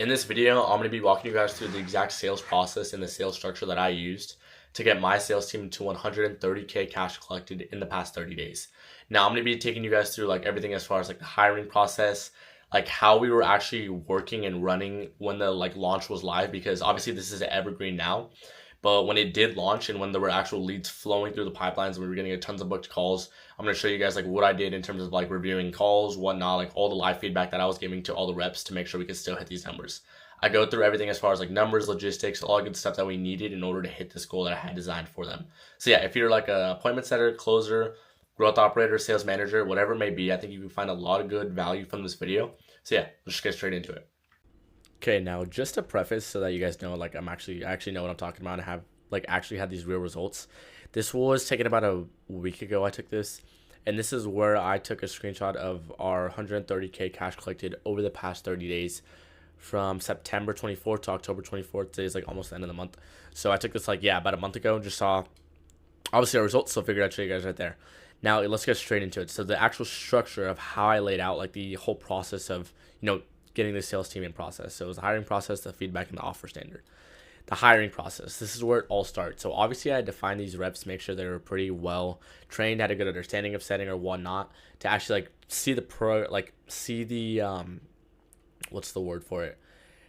In this video, I'm going to be walking you guys through the exact sales process and the sales structure that I used to get my sales team to 130K cash collected in the past 30 days. Now, I'm going to be taking you guys through like everything as far as like the hiring process, like how we were actually working and running when the like launch was live, because obviously this is an evergreen now. But when it did launch and when there were actual leads flowing through the pipelines and we were getting a tons of booked calls, I'm going to show you guys like what I did in terms of like reviewing calls, whatnot, like all the live feedback that I was giving to all the reps to make sure we could still hit these numbers. I go through everything as far as like numbers, logistics, all good stuff that we needed in order to hit this goal that I had designed for them. So yeah, if you're like an appointment setter, closer, growth operator, sales manager, whatever it may be, I think you can find a lot of good value from this video. So yeah, let's just get straight into it. Okay, now just to preface so that you guys know, like I actually know what I'm talking about and have like actually had these real results. This was taken about a week ago. I took this, and this is where I took a screenshot of our 130K cash collected over the past 30 days from September 24th to October 24th. Today is like almost the end of the month. So I took this like, yeah, about a month ago and just saw obviously our results. So I figured I'd show you guys right there. Now let's get straight into it. So the actual structure of how I laid out like the whole process of, getting the sales team in process. So it was the hiring process, the feedback, and the offer standard. The hiring process. This is where it all starts. So obviously I had to find these reps, make sure they were pretty well trained, had a good understanding of setting or whatnot, to actually like see the what's the word for it?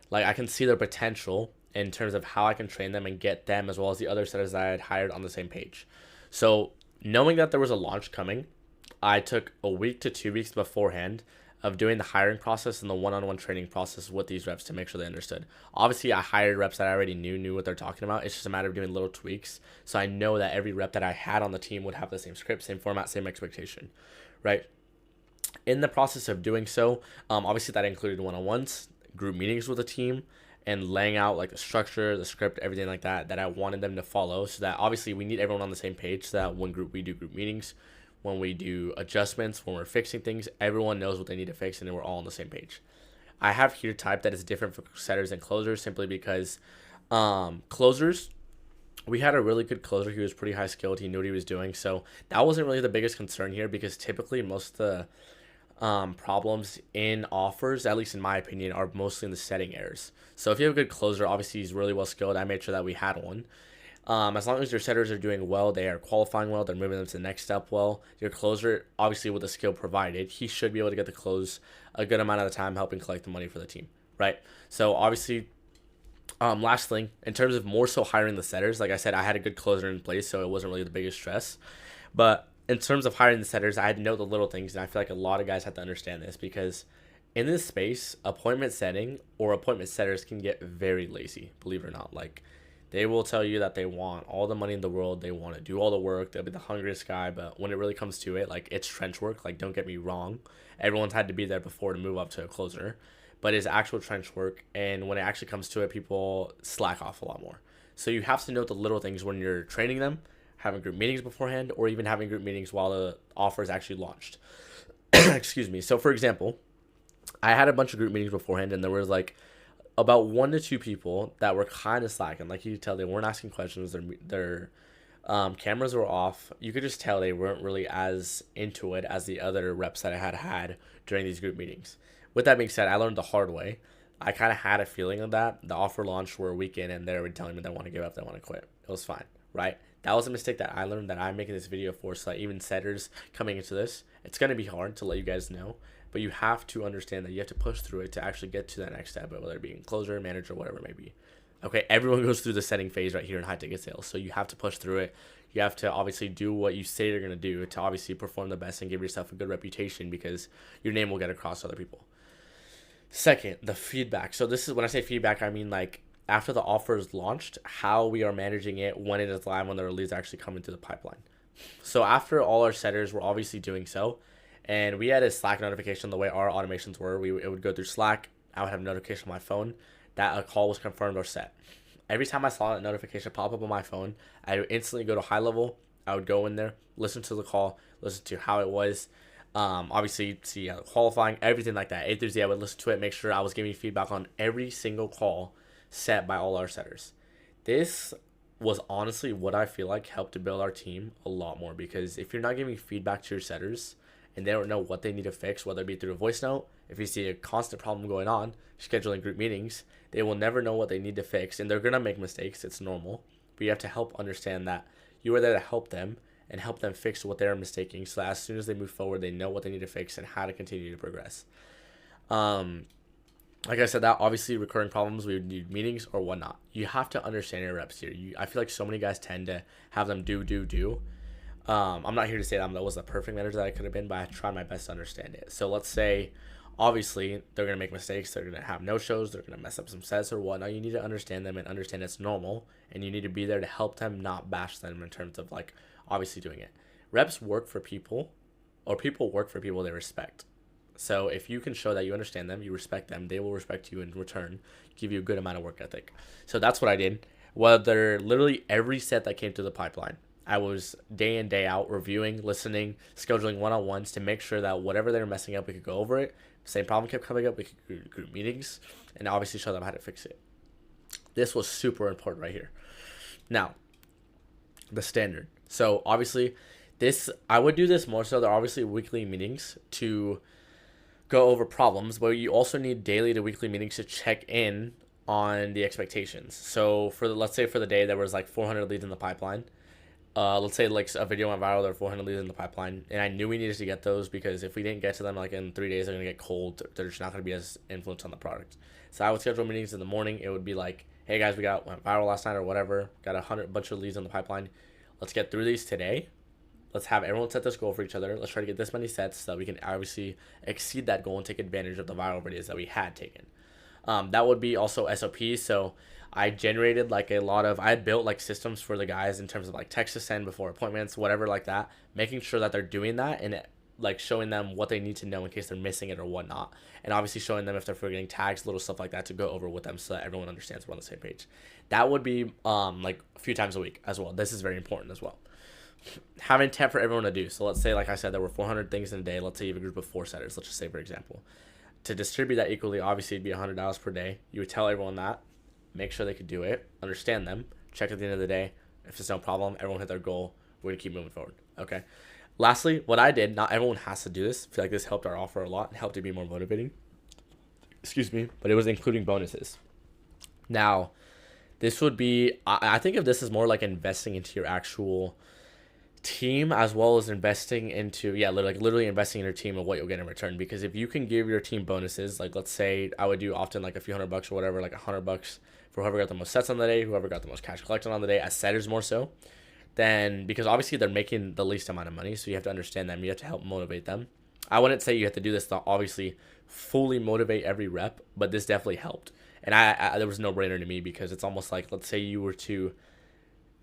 Like I can see their potential in terms of how I can train them and get them as well as the other setters that I had hired on the same page. So knowing that there was a launch coming, I took a week to 2 weeks beforehand of doing the hiring process and the one-on-one training process with these reps to make sure they understood. Obviously, I hired reps that I already knew what they're talking about. It's just a matter of doing little tweaks. So I know that every rep that I had on the team would have the same script, same format, same expectation, right? In the process of doing so, obviously that included one-on-ones, group meetings with the team, and laying out like the structure, the script, everything like that I wanted them to follow. So that obviously we need everyone on the same page. So that when we do group meetings, when we do adjustments, when we're fixing things, everyone knows what they need to fix, and then we're all on the same page. I have here type that is different for setters and closers simply because closers, we had a really good closer. He was pretty high skilled. He knew what he was doing. So that wasn't really the biggest concern here because typically most of the problems in offers, at least in my opinion, are mostly in the setting errors. So if you have a good closer, obviously he's really well skilled. I made sure that we had one. As long as your setters are doing well, they are qualifying well, they're moving them to the next step well. Your closer, obviously with the skill provided, he should be able to get the close a good amount of the time, helping collect the money for the team, right? So obviously, last thing in terms of more so hiring the setters, like I said, I had a good closer in place, so it wasn't really the biggest stress. But in terms of hiring the setters, I had to know the little things, and I feel like a lot of guys have to understand this because in this space, appointment setting or appointment setters can get very lazy, believe it or not. Like they will tell you that they want all the money in the world, they want to do all the work, they'll be the hungriest guy, but when it really comes to it, like it's trench work. Like don't get me wrong, everyone's had to be there before to move up to a closer, but it's actual trench work, and when it actually comes to it, people slack off a lot more. So you have to note the little things when you're training them, having group meetings beforehand, or even having group meetings while the offer is actually launched. Excuse me. So for example, I had a bunch of group meetings beforehand, and there was like about 1 to 2 people that were kind of slacking. Like you could tell they weren't asking questions. Their cameras were off. You could just tell they weren't really as into it as the other reps that I had during these group meetings. With that being said, I learned the hard way. I kind of had a feeling of that. The offer launched for a weekend, and they were telling me they want to give up, they want to quit. It was fine, right? That was a mistake that I learned that I'm making this video for. So that even setters coming into this, it's gonna be hard to let you guys know, but you have to understand that you have to push through it to actually get to that next step, whether it be in closer, manager, whatever it may be. Okay, everyone goes through the setting phase right here in high ticket sales, so you have to push through it. You have to obviously do what you say you're gonna do to obviously perform the best and give yourself a good reputation because your name will get across to other people. Second, the feedback. So this is when I say feedback, I mean like after the offer is launched, how we are managing it when it is live, when the leads actually come into the pipeline. So after all our setters were obviously doing so, and we had a Slack notification the way our automations were, it would go through Slack. I would have a notification on my phone that a call was confirmed or set. Every time I saw that notification pop up on my phone, I would instantly go to high level. I would go in there, listen to the call, listen to how it was, obviously see qualifying, everything like that. A through Z, I would listen to it, make sure I was giving feedback on every single call set by all our setters. This was honestly what I feel like helped to build our team a lot more because if you're not giving feedback to your setters and they don't know what they need to fix, whether it be through a voice note, if you see a constant problem going on, scheduling group meetings, they will never know what they need to fix, and they're going to make mistakes. It's normal. But you have to help understand that you are there to help them and help them fix what they're mistaking, so that as soon as they move forward, they know what they need to fix and how to continue to progress. Like I said, that obviously recurring problems, we would need meetings or whatnot. You have to understand your reps here. I feel like so many guys tend to have them do. I'm not here to say that was the perfect manager that I could have been, but I tried my best to understand it. So let's say, obviously, they're going to make mistakes. They're going to have no-shows. They're going to mess up some sets or whatnot. You need to understand them and understand it's normal, and you need to be there to help them, not bash them in terms of, like, obviously doing it. Reps work for people, or people work for people they respect. So if you can show that you understand them, you respect them, they will respect you in return, give you a good amount of work ethic. So that's what I did. Whether literally every set that came through the pipeline, I was day in, day out reviewing, listening, scheduling one-on-ones to make sure that whatever they were messing up, we could go over it. Same problem kept coming up, we could do group meetings, and obviously show them how to fix it. This was super important right here. Now, the standard. So obviously, I would do this more so. There are obviously weekly meetings to go over problems, but you also need daily to weekly meetings to check in on the expectations. So let's say for the day there was like 400 leads in the pipeline. Let's say like a video went viral, there were 400 leads in the pipeline, and I knew we needed to get those because if we didn't get to them like in 3 days, they're gonna get cold. They're just not gonna be as influenced on the product. So I would schedule meetings in the morning. It would be like, hey guys, went viral last night or whatever. Got a bunch of leads in the pipeline. Let's get through these today. Let's have everyone set this goal for each other. Let's try to get this many sets so that we can obviously exceed that goal and take advantage of the viral videos that we had taken. That would be also SOP. So I generated like I had built like systems for the guys in terms of like text to send before appointments, whatever like that, making sure that they're doing that and like showing them what they need to know in case they're missing it or whatnot. And obviously showing them if they're forgetting tags, little stuff like that to go over with them so that everyone understands we're on the same page. That would be like a few times a week as well. This is very important as well. Have intent for everyone to do. So let's say, like I said, there were 400 things in a day. Let's say you have a group of 4 setters. Let's just say, for example, to distribute that equally, obviously it'd be $100 per day. You would tell everyone that, make sure they could do it, understand them, check at the end of the day. If there's no problem, everyone hit their goal. We're gonna keep moving forward. Okay. Lastly, what I did, not everyone has to do this. I feel like this helped our offer a lot and helped it be more motivating. Excuse me, but it was including bonuses. Now, this would be, I think of this as more like investing into your actual team as well as investing into literally investing in your team and what you'll get in return. Because if you can give your team bonuses, like let's say I would do often like a few $100 or whatever, like $100 for whoever got the most sets on the day, whoever got the most cash collected on the day, as setters more so, then because obviously they're making the least amount of money, so you have to understand them, you have to help motivate them. I wouldn't say you have to do this to obviously fully motivate every rep, but this definitely helped. And I there was no brainer to me because it's almost like, let's say you were to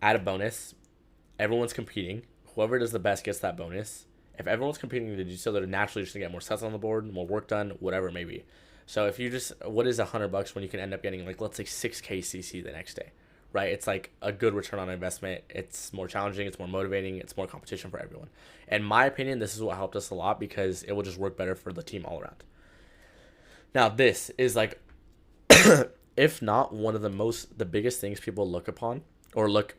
add a bonus, everyone's competing. Whoever does the best gets that bonus. If everyone's competing to do so, they're naturally just gonna get more sets on the board, more work done, whatever it may be. So if you just, what is $100 when you can end up getting like, let's say 6K CC the next day, right? It's like a good return on investment. It's more challenging. It's more motivating. It's more competition for everyone. In my opinion, this is what helped us a lot because it will just work better for the team all around. Now this is like, if not one of the biggest things people look upon or look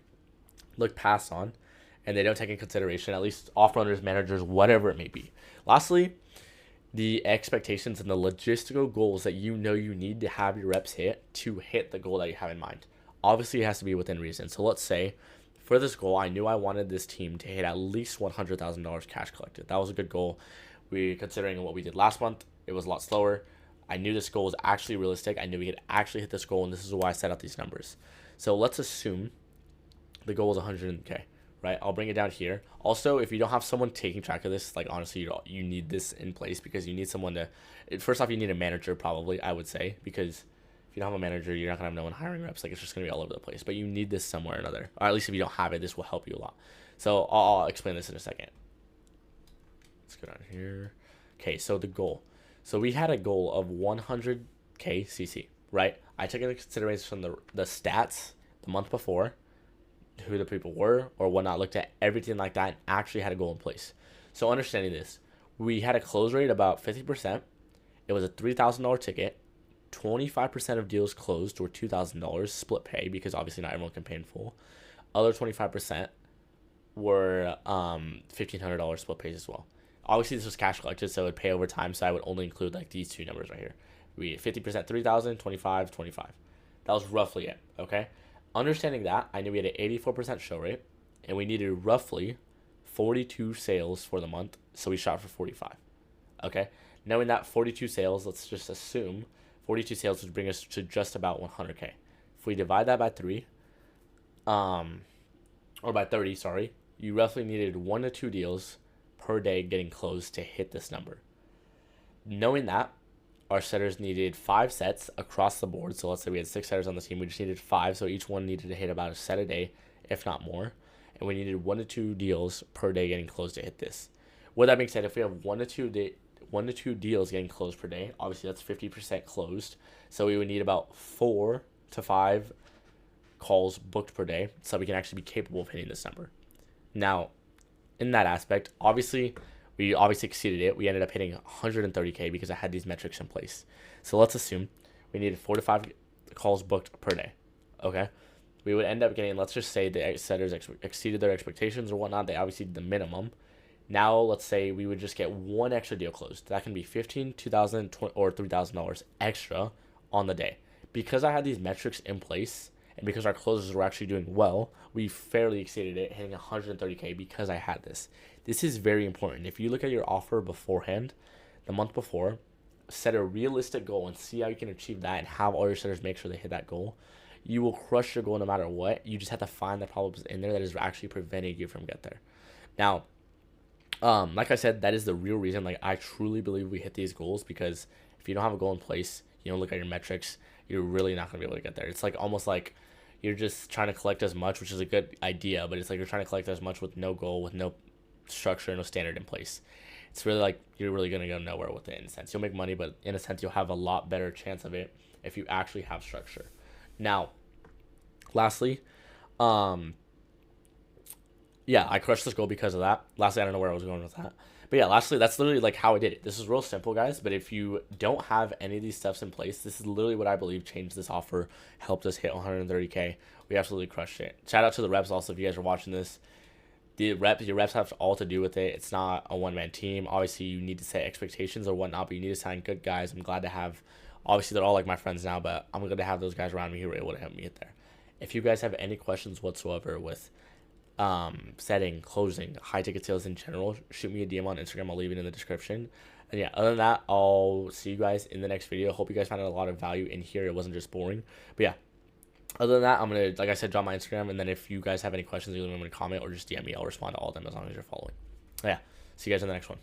past on, and they don't take in consideration, at least off-runners, managers, whatever it may be. Lastly, the expectations and the logistical goals that you know you need to have your reps hit to hit the goal that you have in mind. Obviously, it has to be within reason. So let's say for this goal, I knew I wanted this team to hit at least $100,000 cash collected. That was a good goal. Considering what we did last month, it was a lot slower. I knew this goal was actually realistic. I knew we could actually hit this goal, and this is why I set out these numbers. So let's assume the goal is 100K. Right, I'll bring it down here. Also, if you don't have someone taking track of this, like honestly, you need this in place because you need someone to. First off, you need a manager, probably, I would say, because if you don't have a manager, you're not gonna have no one hiring reps. Like it's just gonna be all over the place. But you need this somewhere or another, or at least if you don't have it, this will help you a lot. So I'll explain this in a second. Let's go down here. Okay, so the goal. So we had a goal of 100K CC, right? I took into consideration from the stats the month before, who the people were or whatnot, looked at everything like that and actually had a goal in place. So understanding this, we had a close rate about 50%. It was a $3,000 ticket. 25% of deals closed were $2,000 split pay because obviously not everyone can pay in full. Other 25% were $1,500 split pays as well. Obviously, this was cash collected, so it would pay over time. So I would only include like these two numbers right here. We 50% 3,000, 25, 25. That was roughly it. Okay. Understanding that, I knew we had an 84% show rate, and we needed roughly 42 sales for the month. So we shot for 45. Okay. Knowing that 42 sales, let's just assume 42 sales would bring us to just about 100K. If we divide that by 3, or by 30, sorry, you roughly needed 1 to 2 deals per day getting closed to hit this number. Knowing that, our setters needed 5 sets across the board. So let's say we had 6 setters on the team. We just needed 5. So each one needed to hit about a set a day, if not more. And we needed 1 to 2 deals per day getting closed to hit this. With that being said, if we have 1 to 2 deals getting closed per day, obviously that's 50% closed. So we would need about 4 to 5 calls booked per day so we can actually be capable of hitting this number. Now, in that aspect, we obviously exceeded it. We ended up hitting 130K because I had these metrics in place. So let's assume we needed 4 to 5 calls booked per day. Okay. We would end up getting, let's just say the setters exceeded their expectations or whatnot. They obviously did the minimum. Now, let's say we would just get one extra deal closed. That can be $15, $2,000, or $3,000 extra on the day. Because I had these metrics in place, and because our closers were actually doing well, we fairly exceeded it, hitting 130K because I had this. This is very important. If you look at your offer beforehand, the month before, set a realistic goal and see how you can achieve that and have all your setters make sure they hit that goal. You will crush your goal no matter what. You just have to find the problems in there that is actually preventing you from get there. Now, like I said, that is the real reason. Like, I truly believe we hit these goals, because if you don't have a goal in place, you don't look at your metrics, you're really not going to be able to get there. It's like almost like you're just trying to collect as much, which is a good idea, but it's like you're trying to collect as much with no goal, with no structure, no standard in place. It's really like you're really going to go nowhere with it in a sense. You'll make money, but in a sense, you'll have a lot better chance of it if you actually have structure. Now, lastly, yeah, I crushed this goal because of that. Lastly, I don't know where I was going with that. But yeah, lastly, that's literally like how I did it. This is real simple, guys. But if you don't have any of these steps in place, this is literally what I believe changed this offer, helped us hit 130K. We absolutely crushed it. Shout out to the reps also if you guys are watching this. Your reps have all to do with it. It's not a one-man team. Obviously, you need to set expectations or whatnot, but you need to sign good guys. I'm glad to have, obviously, they're all like my friends now, but I'm glad to have those guys around me who were able to help me get there. If you guys have any questions whatsoever with setting, closing, high ticket sales in general, shoot me a DM on Instagram. I'll leave it in the description. And yeah, other than that, I'll see you guys in the next video. Hope you guys found a lot of value in here. It wasn't just boring. But yeah, other than that, I'm gonna, like I said, drop my Instagram, and then if you guys have any questions, either want to comment or just DM me. I'll respond to all of them as long as you're following. Yeah, see you guys in the next one.